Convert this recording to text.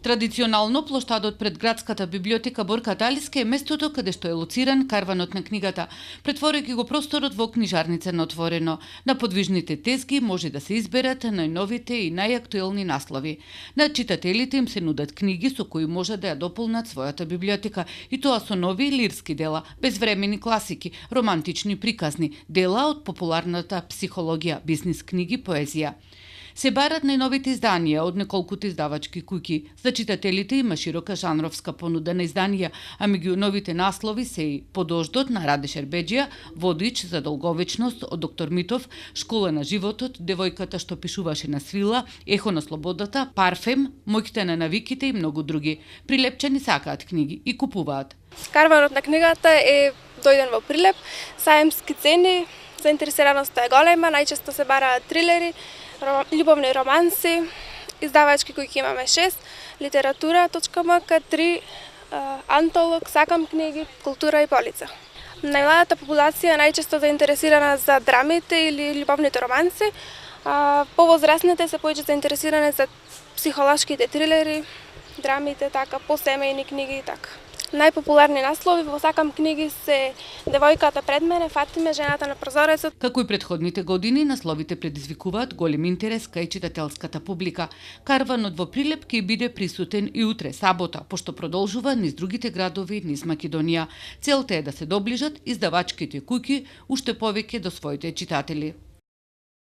Традиционално плоштадот пред градската библиотека Борка Талиска е местото каде што е лоциран карванот на книгата, претворејќи го просторот во книжарница на отворено. На подвижните тезги може да се изберат најновите и најактуелни наслови. На читателите им се нудат книги со кои може да ја дополнат својата библиотека, и тоа со нови лирски дела, безвремени класики, романтични приказни, дела од популарната психологија, бизнис книги, поезија. Се барат најновите изданија од неколкуте издавачки куќи. За читателите има широка жанровска понуда на изданија, а меѓу новите наслови се и Подождот на Раде Шербеџија, Водич за долговечност од доктор Митов, Школа на животот, Девојката што пишуваше на свила, Ехо на слободата, Парфем, Моќта на навиките и многу други. Прилепчани сакаат книги и купуваат. Карванот на книгата е дојден во Прилеп, саемски цени, заинтересираноста е голема, најчесто се бараат трилери, љубовни романси, издавачки кои имаме 6, литература.мк, 3, антолог, сакам книги, култура и полица. Најмладата популација е најчесто заинтересирана за драмите или љубовните романси, а повозрасните се повеќе заинтересирани за психолошките трилери, драмите, така, посемејни книги и така. Најпопуларни наслови во сакам книги се Девојката пред мене, Фатиме, Жената на прозорецот. Како и претходните години, насловите предизвикуваат голем интерес кај читателската публика. Карванот во Прилеп ќе биде присутен и утре, сабота, пошто продолжува низ другите градови низ Македонија. Целта е да се доближат издавачките куќи уште повеќе до своите читатели.